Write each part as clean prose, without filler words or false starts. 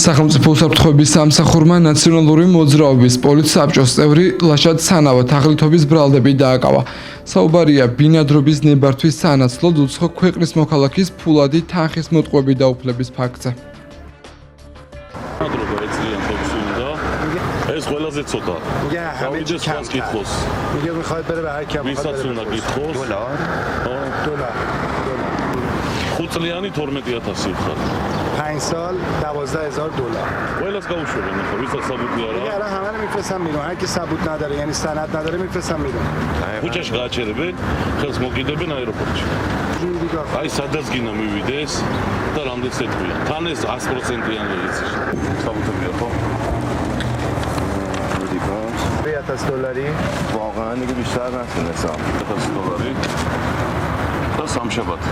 სახელმწიფო უსაფრთხოების სამსახურმა ნაციონალური მოძრაობის პოლიციის საბჭოს წევრი ლაშად სანავა თაღლითობის ბრალდები დააკავა. საუბარია ბინადრობის ნებართვის სანაცვლოდ უცხო ქვეყნის მოქალაქის ფულადი თანხის მოტყუები დაუფლების ფაქტზე. ეს ყველაზე ცოტა. გავიდეს ხას კითხოს. میگه میخواد بره به هر کی ვისაც უნდა კითხოს? دلار 5 წლიანი 12000 ხარ. 5 سال 12000 دلار. ყველას გაუშვებენ ახლა, ვისაც საბუთი არა. دیگه الان همه رو میفرستم بیرون. هر کی ثبوت نداره یعنی سند نداره میفرستم بیرون. ქუჩაში გააჩერებენ, ხელს მოკიდებენ აეროპორტში. აი სადაც გინდა მივიდეს და რამდენს ეთქვიან. თან ეს 100%-იანი იცი. საბუთებია ხო? 1000 دلاری واقعا دیگه بیشتر نتونستم 1000 دلاری და სამშაბათი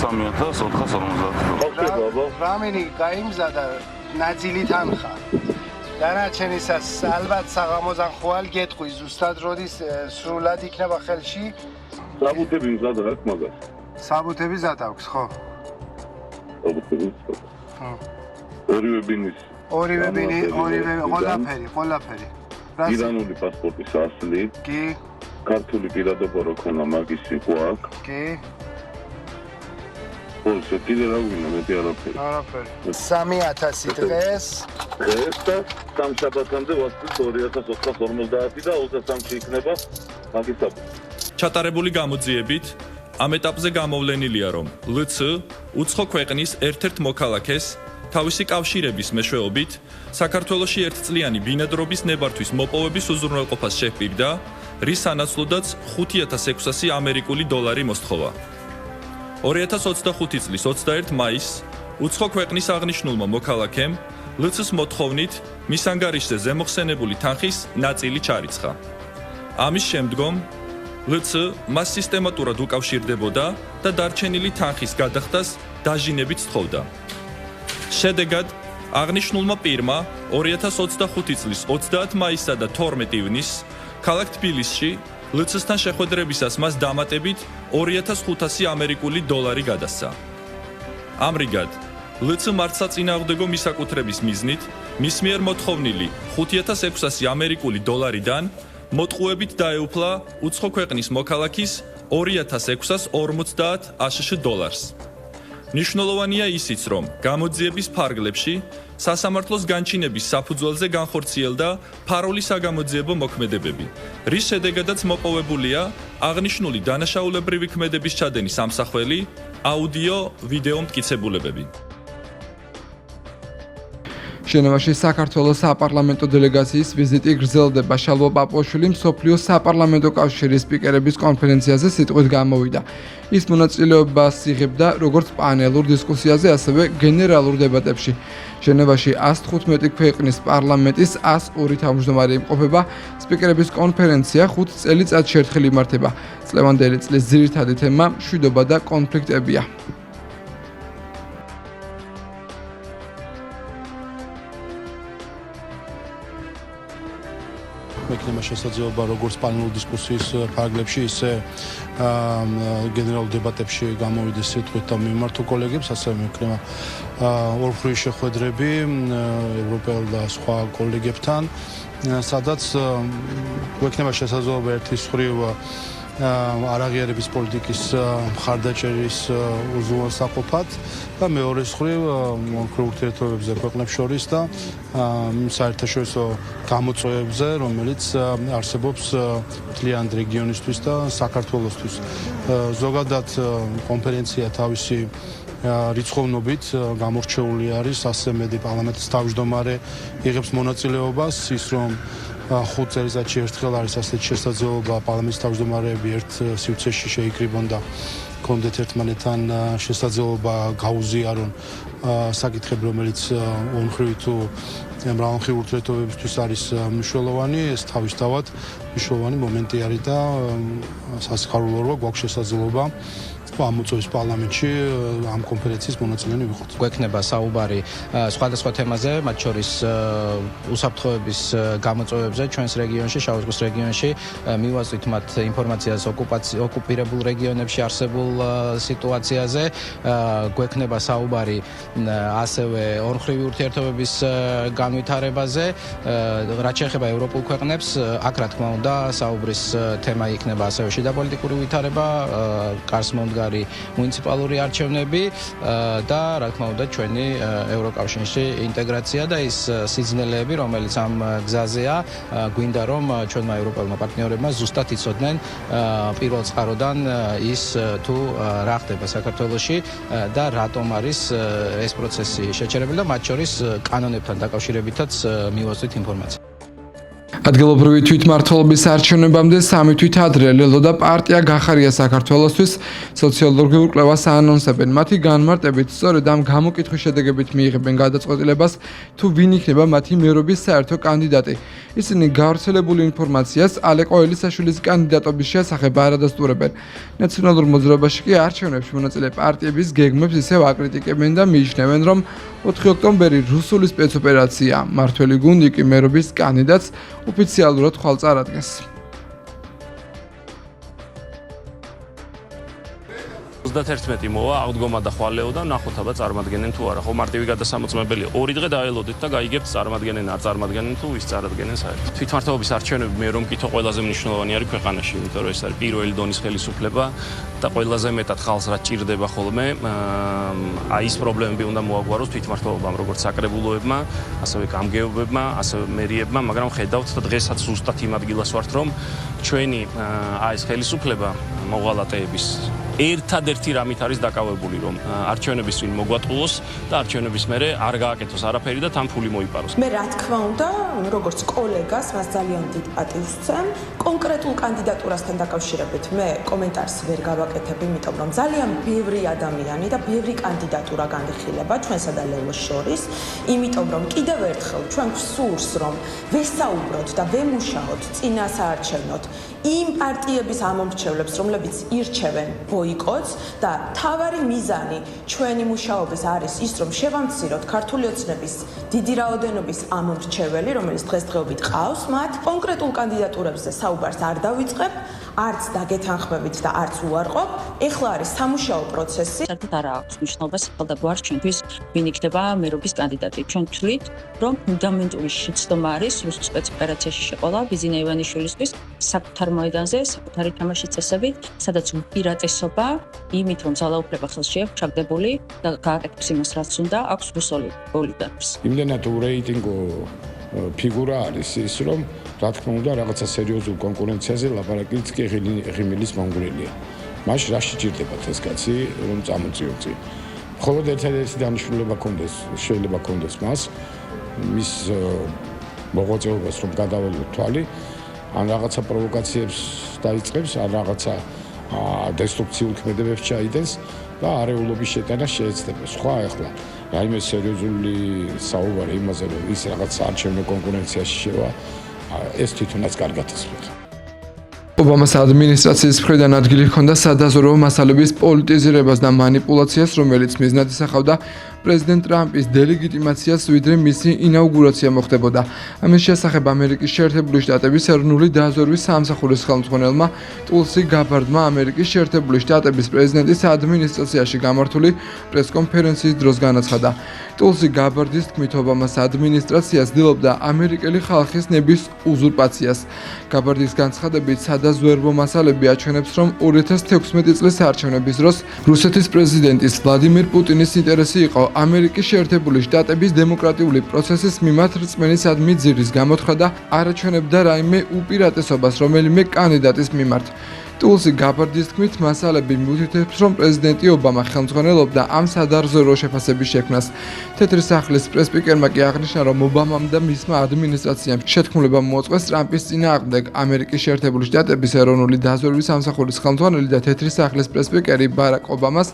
3450 رامینی قایم زده نزیلی تنخه دانچنیس البته ساغاموزان خوال گت خوی زوستاد رودی سرولاد ikne با خلشی საბუთები მზად აქვს მაგას. საბუთები ზად აქვს ხო საბუთები. ორივე ბინის ყველაფერი ირანული პასპორტის ასლი კი ქართული პირადობა რო ქონა მაგისი ხო აქვს კი ხოლმე კიდე რა გვინდა მეტი არაფერი 3000 დღეს და სამშაბათამდე ვასწრებ 2450 და 23-ში იქნება მაგის საბუთი. ჩატარებული გამოძიებით ამ ეტაპზე გამოვლენილია, რომ ლც უცხო ქვეყნის ერთ-ერთ მოქალაქეს თავისი კავშირების მეშვეობით საქართველოში ერთწლიანი ბინადრობის ნებართვის მოპოვების უზრუნველყოფას შეჰპირდა, რის სანაცვლოდაც 5600 ამერიკული დოლარი მოსთხოვა. 2025 წლის 21 მაისს უცხო ქვეყნის აღნიშნულმა მოქალაქემ ლც-ს მოთხოვნით მის ანგარიშზე ზემოხსენებული თანხის ნაწილი ჩარიცხა. ამის შემდგომ ლც მას სისტემატურად უკავშირდებოდა და დარჩენილი თანხის გადახდას დაჟინებით სთხოვდა. შედეგად აღნიშნულმა პირმა 2025 წლის 30 მაისსა და 12 ივნისს ქალაქ თბილისში ლც-სთან შეხვედრებისას მას დამატებით 2500 ამერიკული დოლარი გადასცა. ამრიგად, ლც მართლსაწინააღმდეგო მისაკუთრების მიზნით მის მიერ მოთხოვნილი 5600 ამერიკული დოლარიდან მოტყუებით დაეუფლა უცხო ქვეყნის მოქალაქის 2650 აშშ დოლარს. ნიშნულოვანია ისიც, რომ გამოძიების ფარგლებში სასამართლოს განჩინების საფუძველზე განხორციელდა ფარული საგამოძიებო მოქმედებები, რის შედეგადაც მოპოვებულია აღნიშნული დანაშაულებრივი ქმედების ჩადენის ამსახველი აუდიო-ვიდეო მტკიცებულებები. ჟენევაში საქართველოს საპარლამენტო დელეგაციის ვიზიტი გრძელდება. შალვა პაპუაშვილი მსოფლიოს საპარლამენტო კავშირის სპიკერების კონფერენციაზე სიტყვით გამოვიდა. ის მონაწილეობას იღებდა როგორც პანელურ დისკუსიაზე, ასევე გენერალურ დებატებში. ჟენევაში 115 ქვეყნის პარლამენტის 102 თავმჯდომარე იმყოფება. სპიკერების კონფერენცია 5 წელიწადში ერთხელ იმართება. წლევანდელი წლის ძირითადი თემა მშვიდობა და კონფლიქტებია. მექნება შესაძლებლობა როგორც პანელურ დისკუსიის ფარგლებში, ისე გენერალურ დებატებში გამოვიდეს სიტყვით და მიმართო კოლეგებს, ასევე მექნება ორხრივი შეხვედრები ევროპელ და სხვა კოლეგებთან, სადაც მექნება შესაძლებლობა ერთის მხრივ არაღიარების პოლიტიკის მხარდაჭერის უზრუნველსაყოფად და მეორეს მხრივ ურთიერთობებზე ქვეყნებს შორის და საერთაშორისო გამოწვევებზე, რომელიც არსებობს მთლიან რეგიონისთვის და საქართველოსთვის. ზოგადად კონფერენცია თავისი რიცხოვნობით გამორჩეული არის, ასე მეტი პარლამენტის თავმჯდომარე იღებს მონაწილეობას, ის რომ 5 წელიწადში ერთხელ არის ასეთი შესაძლებლობა პარლამენტის თავმჯდომარეები ერთ სივრცეში შეიკრიბონ და კონდეთ ერთმანეთთან შესაძლებლობა გაუზიარონ საკითხები, რომელიც ორმხრივი თუ მრავალმხრივი ურთიერთობებისთვის არის მნიშვნელოვანი. ეს თავისთავად მნიშვნელოვანი მომენტი არის და სასიხარულოა გვაქვს შესაძლებლობა ამ მოწვევის პარლამენტში ამ კონფერენციის მონაწილენი ვიყოთ. გვექნება საუბარი სხვადასხვა თემაზე, მათ შორის უსაფრთხოების გამოწვევებზე ჩვენს რეგიონში, შავი ზღვის რეგიონში, მივაწვით მათ ინფორმაციას ოკუპირებულ რეგიონებში არსებულ სიტუაციაზე, გვექნება საუბარი ასევე ორმხრივი ურთიერთობების განვითარებაზე, რაც შეეხება ევროპულ ქვეყნებს, აქ რა თქმა უნდა საუბრის თემა იქნება ასევე შიდა პოლიტიკური ვითარება, კარს მომდგარი მუნიციპალური არჩევნები და რა თქმა უნდა ჩვენი ევროკავშირში ინტეგრაცია და ის სიძნელეები, რომელიც ამ გზაზეა, გვინდა რომ ჩვენმა ევროპელმა პარტნიორებმა ზუსტად იცოდნენ პირველ წყაროდან ის თუ რა ხდება საქართველოში და რატომ არის ეს პროცესი შეჩერებული და მათ შორის კანონებთან დაკავშირებითაც მივაწვით ინფორმაცია. ადგილობრივი თვითმმართველობის არჩევნებამდე 3 თვით ადრე ლელო და პარტია გახარია საქართველოსთვის სოციოლოგიურ კვლევას აანონსებენ. მათი განმარტებით, სწორედ ამ გამოკითხვის შედეგებით მიიღებენ გადაწყვეტილებას, თუ ვინ იქნება მათი მერობის საერთო კანდიდატი. ისინი გავრცელებული ინფორმაციას ალე ყოელისაშვილის კანდიდატობის შესახებ არ ადასტურებენ. ნაციონალურ მოძრაობაში კი არჩევნებში მონაწილე პარტიების გეგმებს ისევ აკრიტიკებენ და მიიჩნევენ, რომ 4 ოქტომბერი რუსული სპეცოპერაცია, მართველი გუნდი კი მერობის კანდიდატს ოფიციალურად ხვალ წარადგენს. 31 მოვა აღდგომა და ხვალეო და ნახოთ აბა წარმოადგენენ თუ არა. ხო მარტივი გადასამოწმებელია. 2 დღე დაელოდეთ და გაიგებთ წარმოადგენენ არ წარმოადგენენ თუ ვის წარადგენენ საერთოდ. თვითმმართველობის არჩევნები მე რომ მკითხო ყველაზე მნიშვნელოვანი არის ქვეყანაში, იმიტომ რომ ეს არის პირველი დონის ხელისუფლება და ყველაზე მეტად ხალხს რაც ჭირდება ხოლმე. აი ის პრობლემები უნდა მოაგვაროს თვითმმართველობამ, როგორც საკრებულოებმა, ასევე გამგეობებმა, ასევე მერიებმა, მაგრამ ხედავთ და დღესაც ზუსტად იმ ადგილას ვართ, რომ ჩვენი აი ეს ხელისუფლება მოღალატეების ერთადერთი რამით არის დაკავებული, რომ არჩევნების წინ მოგვატყუოს და არჩევნების მერე არ გააკეთოს არაფერი და თან ფული მოიპაროს. მე რა თქმა უნდა, როგორც კოლეგას, მას ძალიან დიდ პატივს ვცემ. კონკრეტულ კანდიდატურასთან დაკავშირებით მე კომენტარს ვერ გავაკეთებ, იმიტომ რომ ძალიან ბევრი ადამიანი და ბევრი კანდიდატურა განიხილება ჩვენსა და ლელოს შორის, იმიტომ რომ კიდევ ერთხელ ჩვენ გვსურს, რომ ვესაუბროთ და ვემუშაოთ წინასაარჩევნოდ იმ პარტიების ამომრჩევლებს, რომლებიც ირჩევენ ბოიკოტს და თავარი მიზანი ჩვენი მუშაობის არის ის, რომ შევამციროთ ქართული ოცნების დიდი რაოდენობის ამომრჩეველი, რომელიც დღესდღეობით ყავს მათ. კონკრეტულ კანდიდატურებზე საუბარს არ დავიწყებ, არც დაგეთანხმებით და არც უარყოფ. ეხლა არის სამუშაო პროცესი. საერთოდ არ აქვს მნიშვნელობას სახელმწიფო არჩევნების ვინ იქნება მერობის კანდიდატი. ჩვენ ვთვლით, რომ ფუნდამენტური შეცდომა არის რუსულ სპეცოპერაციაში შეყოლა ბიზინა ივანიშვილისთვის საკუთარ მოედანზე, საკუთარი თამაშის წესებით, სადაც უპირატესობა იმით, რომ ძალაუფლება ხელში აქვს ჩაგდებული და გააკეთებს იმას, რაც უნდა, აქვს რუსული ოლიგარქს. იმდენად ურეიტინგო ფიგურა არის ის, რომ რა თქმა უნდა რაღაცა სერიოზულ კონკურენციაზე ლაპარაკიც კი ღიმილის მონგრელია. მაშინ რა შეჭირდებათ ეს კაცი, რომ წამოწიოწი. მხოლოდ ერთადერთი დანიშნულება კონდეს, შეიძლება კონდეს მას, მის მოღვაწეობას რომ გადავალოთ თვალი, ან რაღაცა პროვოკაციებს დაიწყებს, ან რაღაცა დესტრუქციულ ქმედებებს ჩაიდენს და არეულობის შეტანა შეეცდება. სხვა ახლა რაიმე სერიოზული საუბარი იმაზე, რომ ის რაღაც არჩევნო კონკურენციაში შევა, ეს თვითონაც კარგად ისმის. ობამას ადმინისტრაციის მხრიდან ადგილი ჰქონდა სადაზვერვო მასალების პოლიტიზირებას და манипуляციას, რომელიც მიზნად ისახავდა პრეზიდენტ ტრამპის დელეგიტიმაციას, ვიდრე მისი ინაუგურაცია მოხდებოდა. ამის შესახებ ამერიკის შეერთებული შტატების ეროვნული დაზვერვის სამსახურის ხელმძღვანელმა ტულსი გაბარდმა ამერიკის შეერთებული შტატების პრეზიდენტის ადმინისტრაციაში გამართული პრესკონფერენციის დროს განაცხადა. ტულსი გაბარდის თქმით, ობამას ადმინისტრაცია ცდილობდა ამერიკელი ხალხის ნების უზურპაციას. გაბარდის განცხადებით, სადაზვერვო მასალები აჩვენებს, რომ 2016 წლის არჩევნების დროს რუსეთის პრეზიდენტის ვლადიმირ პუტინის ინტერესი იყო ამერიკის შეერთებული შტატების დემოკრატიული პროცესის მიმართ რწმენისადმი ძირის გამოთხრა და არაჩვენებდა რაიმე უპირატესობას რომელიმე კანდიდატის მიმართ. ტულსი გაბარდის თქმით, მასალები მიუთითებს, რომ პრეზიდენტი ობამა ხელმძღვანელობდა ამ სადაზვერვო შეფასების შექმნას. თეთრი სახლის პრესპიკერმა კი აღნიშნა, რომ ობამამ და მისმა ადმინისტრაციამ შეთქმულება მოუწყეს ტრამპის წინააღმდეგ. ამერიკის შეერთებული შტატების ეროვნული დაზვერვის სამსახურის ხელმძღვანელი და თეთრი სახლის პრესპიკერი ბარაკ ობამას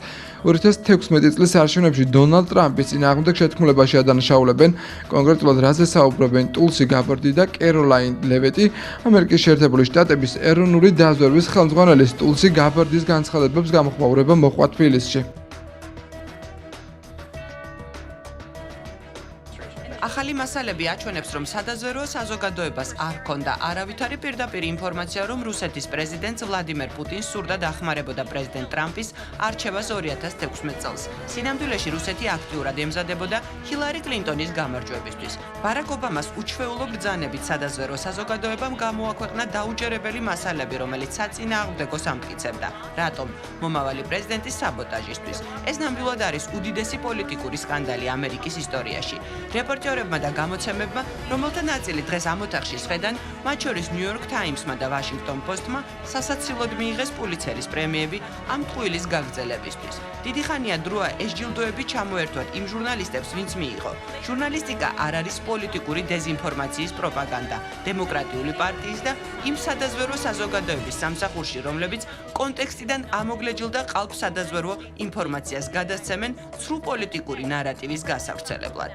2016 წლის არჩევნებში დონალდ ტრამპის წინააღმდეგ შეთქმულებაში ადანაშაულებენ. კონკრეტულად რაზე საუბრობენ ტულსი გაბარდი და კეროლაინ ლევეტი, ამერიკის შეერთებული შტატების ეროვნული დაზვერვის ხელმძღვანელი ხელმძღვანელი სტულსი გაბარდის განცხადებებს გამოხმაურება მოჰყვა თბილისში. ახალი მასალები აჩვენებს, რომ სადაზვერვო საზოგადოებას არ ჰქონდა არავითარი პირდაპირ ინფორმაცია, რომ რუსეთის პრეზიდენტს ვლადიმერ პუტინს სურდა დახმარებოდა პრეზიდენტ ტრამპის არჩევას 2016 წელს. სინამდვილეში რუსეთი აქტიურად ემზადებოდა ჰილარი კლინტონის გამარჯვებისთვის. ბარაკ ობამას უჩვეულო ბრძანებით სადაზვერვო საზოგადოებამ გამოაქვეყნა დაუჯერებელი მასალები, რომელიც საწინააღმდეგოს ამტკიცებდა. რატომ? მომავალი პრეზიდენტის საბოტაჟისთვის. ეს ნამდვილად არის უდიდესი პოლიტიკური სკანდალი ამერიკის ისტორიაში. რეპორტერებმა და გამოცემებმა, რომელთა ნაწილი დღეს ამ ოთახში სხედან, მათ შორის ნიუ-იორკ ტაიმსმა და ვაშინგტონ პოსტმა სასაცილოდ მიიღეს პულიცერის პრემიები ამ ტყუილის გაგრძელებისთვის. დიდი ხანია დროა ეს ჯილდოები ჩამოერთვათ იმ ჟურნალისტებს, ვინც მიიღო. ჟურნალისტიკა არ არის პოლიტიკური დეზინფორმაციის პროპაგანდა, დემოკრატიული პარტიის და იმ სადაზვერვო საზოგადოების სამსახურში, რომლებიც კონტექსტიდან ამოგლეჯილ და ყალბ სადაზვერვო ინფორმაციას გადასცემენ ცრუ პოლიტიკური ნარატივის გასავრცელებლად.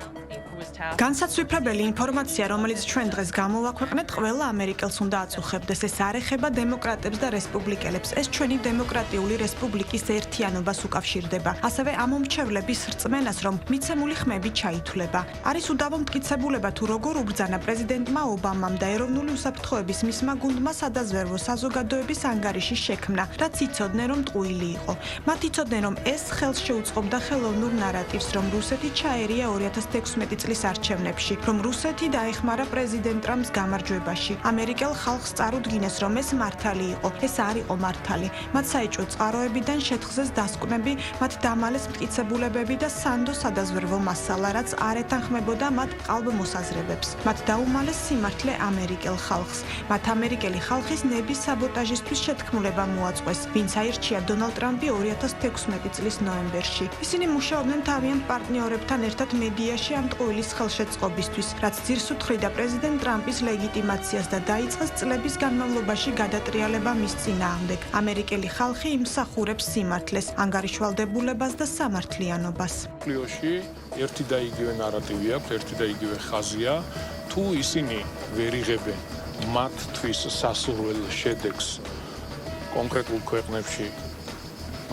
განსაცვიფრებელი ინფორმაცია, რომელიც ჩვენ დღეს გამოვაქვეყნეთ, ყველა ამერიკელს უნდა აწუხებდეს. ეს არ ეხება დემოკრატებს და რესპუბლიკელებს. ეს ჩვენი დემოკრატიული რესპუბლიკის ერთიანობას უკავშირდება. ასევე ამომრჩევლების რწმენას, რომ მიცემული ხმები ჩაითვლება. არის უდავო მტკიცებულება თუ როგორ უბრძანა პრეზიდენტმა ობამამ და ეროვნული უსაფრთხოების მისმა გუნდმა სადაზვერვო საზოგადოების ანგარიშის შექმნა, რაც იცოდნენ, რომ ტყუილი იყო. მათ იცოდნენ, რომ ეს ხელს შეუწყობდა ხელოვნურ ნარატივს, რომ რუსეთი ჩაერია 2016 წლის არჩევნებში, რომ რუსეთი დაეხმარა პრეზიდენტ ტრამპს გამარჯვებაში. ამერიკელ ხალხს წარუდგინეს, რომ ეს მართალი იყო. ეს არ იყო მართალი. მათ საეჭვო წყაროებიდან შეთხზეს დასკვნები, მათ დამალეს მტკიცებულებები და სანდო სადაზვერვო მასალა, რაც არ ეთანხმებოდა მათ ყალბ მოსაზრებებს. მათ დაუმალეს სიმართლე ამერიკელ ხალხს. მათ ამერიკელი ხალხის ნების საბოტაჟისთვის შეთქმულება მოაწყვეს, ვინც აირჩია დონალდ ტრამპი 2016 წლის ნოემბერში. ისინი მუშაობდნენ თავიანთ პარტნიორებთან ერთად მედიაში ამ ტყუილის ხელშეწყობისთვის, რაც ძირს უთხრიდა პრეზიდენტ ტრამპის ლეგიტიმაციას და დაიწყეს წლების განმავლობაში გადატრიალება მის წინააღმდეგ. ამერიკელი ხალხი იმსახურებს სიმართლეს, ანგარიშვალდებულებას და სამართლიანობას. პლიოში ერთი და იგივე ნარატივი აქვს, ერთი და იგივე ხაზია. თუ ისინი ვერ იღებენ მათთვის სასურველ შედეგს კონკრეტულ ქვეყნებში,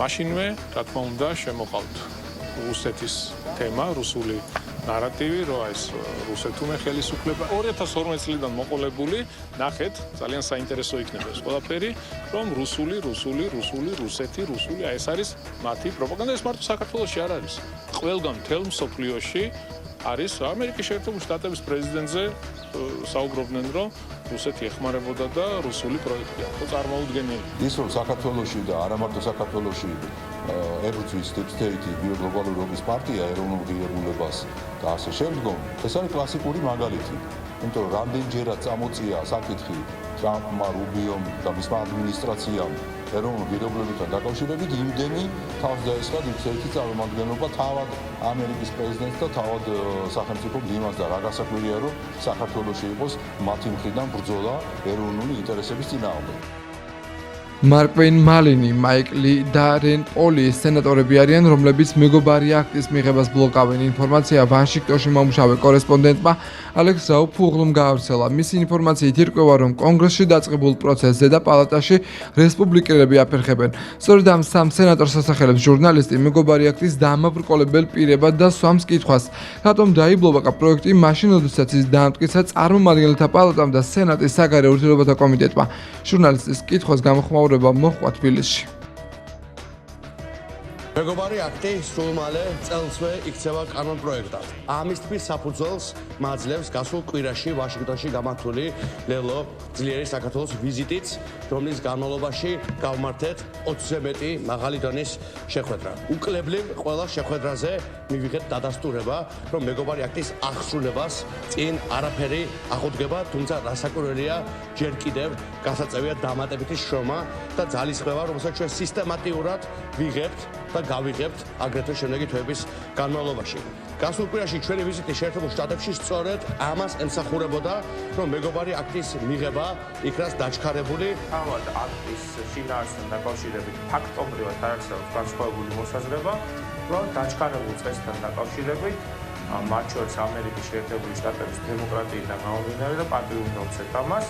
მაშინვე, რა თქმა უნდა, შემოყავთ რუსეთის თემა, რუსული ნარატივი, რომ ეს რუსეთუმე ხელისუფლება 2012 წლიდან მოყოლებული, ნახეთ, ძალიან საინტერესო იქნება ეს ყველაფერი, რომ რუსული, რუსეთი, აი ეს არის მათი პროპაგანდა, ეს მარტო საქართველოში არ არის. ყველგან მთელ მსოფლიოში არის ამერიკის შეერთებული შტატების პრეზიდენტზე საუბრობდნენ, რომ რუსეთი ეხმარებოდა და რუსული პროექტია. ხო წარმოუდგენელი. ის რომ საქართველოში და არა მარტო საქართველოში ებრძვის deep state-ი გლობალურობის პარტია ეროვნულ ღირებულებას და ასე შემდგომ, ეს არის კლასიკური მაგალითი. იმიტომ რომ რამდენჯერად წამოწია საკითხი ტრამპმა, რუბიომ და მისმა ადმინისტრაციამ ეროვნულ ღირებულებასთან დაკავშირებით, იმდენი თავს დაესხა deep state-ი წარმომადგენლობა თავად ამერიკის პრეზიდენტს და თავად სახელმწიფო მდივანს და რა გასაკვირია, რომ საქართველოში იყოს მათი მხრიდან ბრძოლა ეროვნული ინტერესების წინააღმდეგ. მარკ პეინ მალინი, მაიკ ლი და რენ პოლი სენატორები არიან, რომლებიც მეგობარი აქტის მიღებას ბლოკავენ. ინფორმაცია ვაშინგტონში მომუშავე კორესპონდენტმა ალექს რაუფ უღლუმ გაავრცელა. მისი ინფორმაციით ირკვევა, რომ კონგრესში დაწყებულ პროცესზე და პალატაში რესპუბლიკელები აფერხებენ. სწორედ ამ სამ სენატორს ასახელებს ჟურნალისტი მეგობარი აქტის დამაბრკოლებელ პირებად და სვამს კითხვას, რატომ დაიბლოკა პროექტი მაშინ, როდესაც ის დაამტკიცა წარმომადგენელთა პალატამ და სენატის საგარეო ურთიერთობათა კომიტეტმა. ჟურნალისტის კითხვას გამოხმაურება მოჰყვა თბილისში. მეგობარი აქტი სულ მალე წელსვე იქცევა კანონპროექტად. ამისთვის საფუძველს მაძლევს გასულ კვირაში ვაშინგტონში გამართული ლელო ძლიერი საქართველოს ვიზიტიც, რომლის განმავლობაში გავმართეთ 20-ზე მეტი მაღალი დონის შეხვედრა. უკლებლივ ყველა შეხვედრაზე მივიღეთ დადასტურება, რომ მეგობარი აქტის აღსრულებას წინ არაფერი აღუდგება, თუმცა რასაკვირველია, ჯერ კიდევ გასაწევია დამატებითი შრომა და ძალისხმევა, რომელსაც ჩვენ სისტემატიურად ვიღებთ და გავიღებთ აგრეთვე შემდეგი თვეების განმავლობაში. გასულ კვირაში ჩვენი ვიზიტი შეერთებულ შტატებში სწორედ ამას ემსახურებოდა, რომ მეგობარი აქტის მიღება იქნას დაჩქარებული. თავად აქტის შინაარსთან დაკავშირებით ფაქტობრივად არაცხელს განსხვავებული მოსაზრება, რომ დაჩქარებულ წესთან დაკავშირებით მათ შორის ამერიკის შეერთებული შტატების დემოკრატიიდან გამომდინარე და პატრიოტულობთ ამას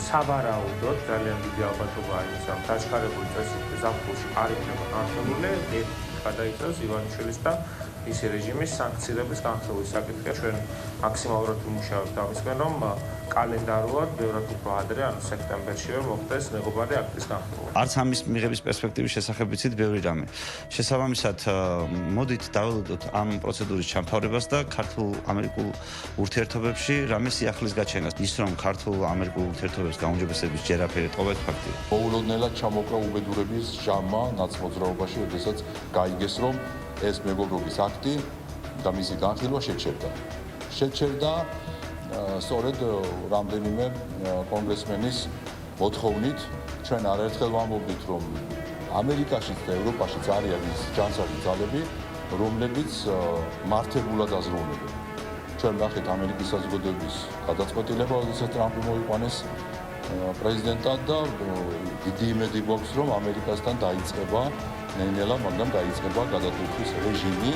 სავარაუდოდ ძალიან დიდი ალბათობაა იმისა, რომ დაჩქარებული წესით ზაფხულში არ იქნება განხილული, გადაიწევს ივანიშვილის და მისი რეჟიმის სანქციების განხილვის საკითხია. ჩვენ მაქსიმალურად ვიმუშავებთ ამისკენ, რომ კალენდარულად ბევრად უფრო ადრე, ანუ სექტემბერშივე მოხდეს მეგობარი აქტის განხილვა. არც ამის მიღების პერსპექტივის შესახებ ვიცით ბევრი რამე. შესაბამისად, მოდით დაველოდოთ ამ პროცედურის ჩამთავრებას და ქართულ-ამერიკულ ურთიერთობებში რამე სიახლის გაჩენას. ის რომ ქართულ-ამერიკულ ურთიერთობებს გაუმჯობესების ჯერ აფერი ტყობეთ ფაქტია. მოულოდნელად ჩამოკრა უბედურების ჟამა ნაცმოძრაობაში, როდესაც გაიგეს, რომ ეს მეგობრობის აქტი და მისი განხილვა შეჩერდა სწორედ რამდენიმე კონგრესმენის მოთხოვნით. ჩვენ არაერთხელ ვამბობდით, რომ ამერიკაშიც და ევროპაშიც არიან ის ჯანსაღი ძალები, რომლებიც მართებულად აზროვნებენ. ჩვენ ნახეთ ამერიკის საზოგადოების გადაწყვეტილება, როდესაც ტრამპი მოიყვანეს პრეზიდენტად და დიდი იმედი გვაქვს, რომ ამერიკასთან დაიწყება ნელ-ნელა, მაგრამ დაიწყება გადატვირთვის რეჟიმი